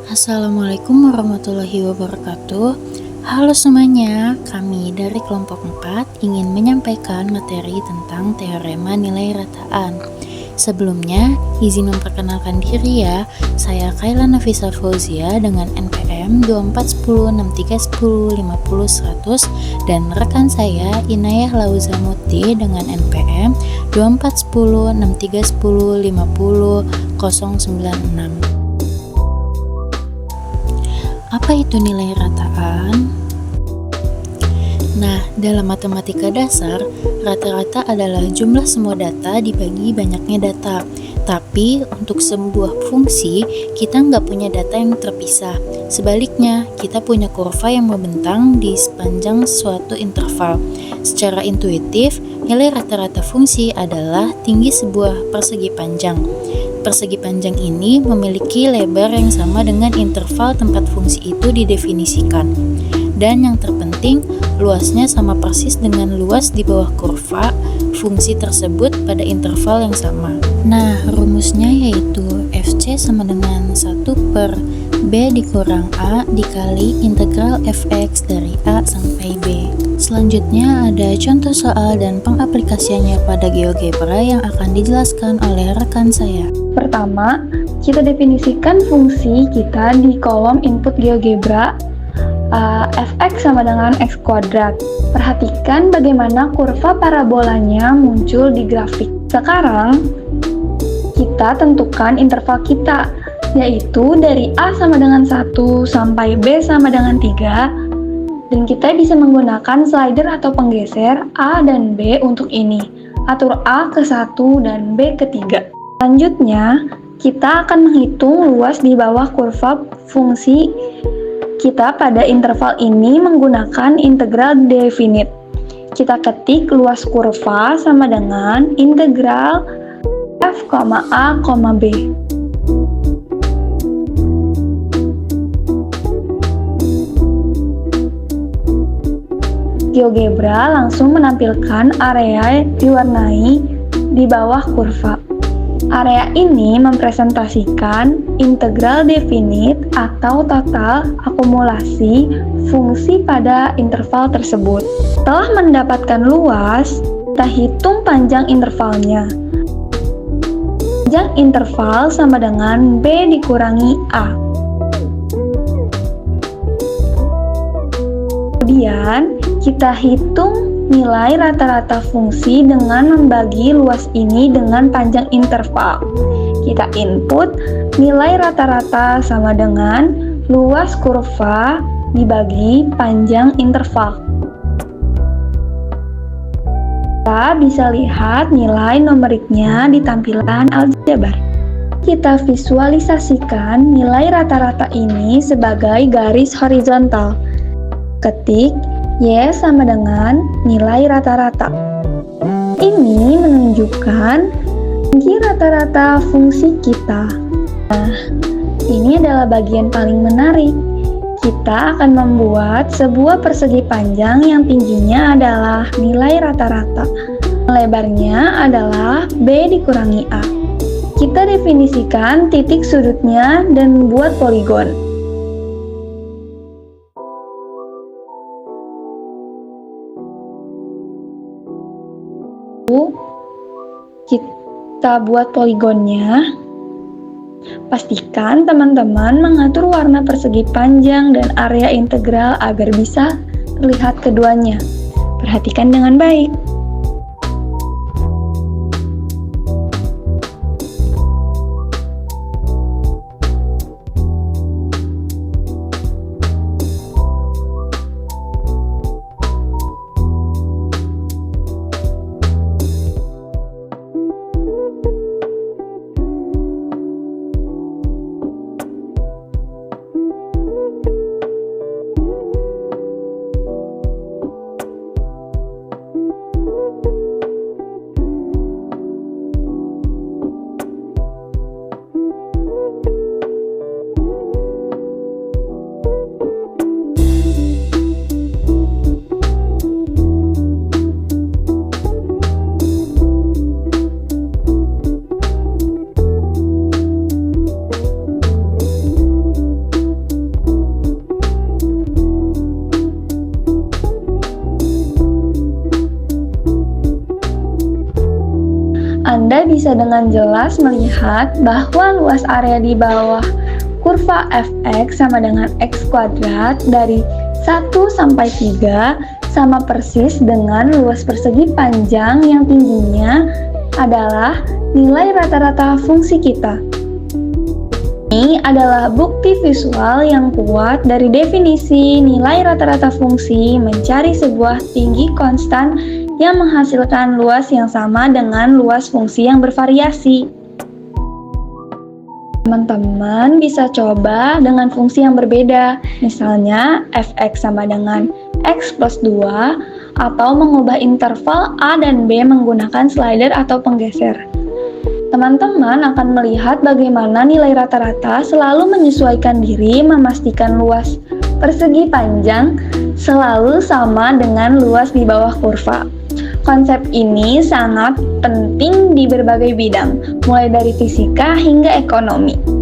Assalamualaikum warahmatullahi wabarakatuh. Halo semuanya, kami dari kelompok 4 ingin menyampaikan materi tentang teorema nilai rataan. Sebelumnya, izin memperkenalkan diri ya. Saya Kaila Nafisa Fauzia dengan NPM 2410631050 dan rekan saya Inayah Lauza Muti dengan NPM 241063105096. Apa itu nilai rataan? Nah, dalam matematika dasar, rata-rata adalah jumlah semua data dibagi banyaknya data. Tapi, untuk sebuah fungsi, kita nggak punya data yang terpisah. Sebaliknya, kita punya kurva yang membentang di sepanjang suatu interval. Secara intuitif, nilai rata-rata fungsi adalah tinggi sebuah persegi panjang. Persegi panjang ini memiliki lebar yang sama dengan interval tempat fungsi itu didefinisikan. Dan yang terpenting, luasnya sama persis dengan luas di bawah kurva fungsi tersebut pada interval yang sama. Nah, rumusnya yaitu Fc sama dengan 1 per B dikurang A dikali integral Fx dari A sampai B. Selanjutnya ada contoh soal dan pengaplikasiannya pada GeoGebra yang akan dijelaskan oleh rekan saya. Pertama, kita definisikan fungsi kita di kolom input GeoGebra fx sama dengan x kuadrat. Perhatikan bagaimana kurva parabolanya muncul di grafik. Sekarang, kita tentukan interval kita, yaitu dari A sama dengan 1 sampai B sama dengan 3, dan kita bisa menggunakan slider atau penggeser A dan B untuk ini. Atur A ke 1 dan B ke 3. Selanjutnya, kita akan menghitung luas di bawah kurva fungsi kita pada interval ini menggunakan integral definite. Kita ketik luas kurva sama dengan integral f, a, b. GeoGebra langsung menampilkan area diwarnai di bawah kurva. Area ini mempresentasikan integral definite atau total akumulasi fungsi pada interval tersebut. Setelah mendapatkan luas, kita hitung panjang intervalnya. Panjang interval sama dengan B dikurangi A. Kemudian, kita hitung nilai rata-rata fungsi dengan membagi luas ini dengan panjang interval. Kita input nilai rata-rata sama dengan luas kurva dibagi panjang interval. Kita bisa lihat nilai numeriknya di tampilan aljabar. Kita visualisasikan nilai rata-rata ini sebagai garis horizontal. Ketik Y sama dengan nilai rata-rata. Ini menunjukkan tinggi rata-rata fungsi kita. Nah, ini adalah bagian paling menarik. Kita akan membuat sebuah persegi panjang yang tingginya adalah nilai rata-rata. Lebarnya adalah B dikurangi A. Kita definisikan titik sudutnya dan membuat poligon. Kita buat poligonnya. Pastikan teman-teman mengatur warna persegi panjang dan area integral agar bisa terlihat keduanya. Perhatikan dengan baik. Anda bisa dengan jelas melihat bahwa luas area di bawah kurva fx sama dengan x kuadrat dari 1 sampai 3 sama persis dengan luas persegi panjang yang tingginya adalah nilai rata-rata fungsi kita. Ini adalah bukti visual yang kuat dari definisi nilai rata-rata fungsi mencari sebuah tinggi konstan yang menghasilkan luas yang sama dengan luas fungsi yang bervariasi. Teman-teman bisa coba dengan fungsi yang berbeda, misalnya fx sama dengan x plus 2, atau mengubah interval a dan b menggunakan slider atau penggeser. Teman-teman akan melihat bagaimana nilai rata-rata selalu menyesuaikan diri memastikan luas persegi panjang selalu sama dengan luas di bawah kurva. Konsep ini sangat penting di berbagai bidang, mulai dari fisika hingga ekonomi.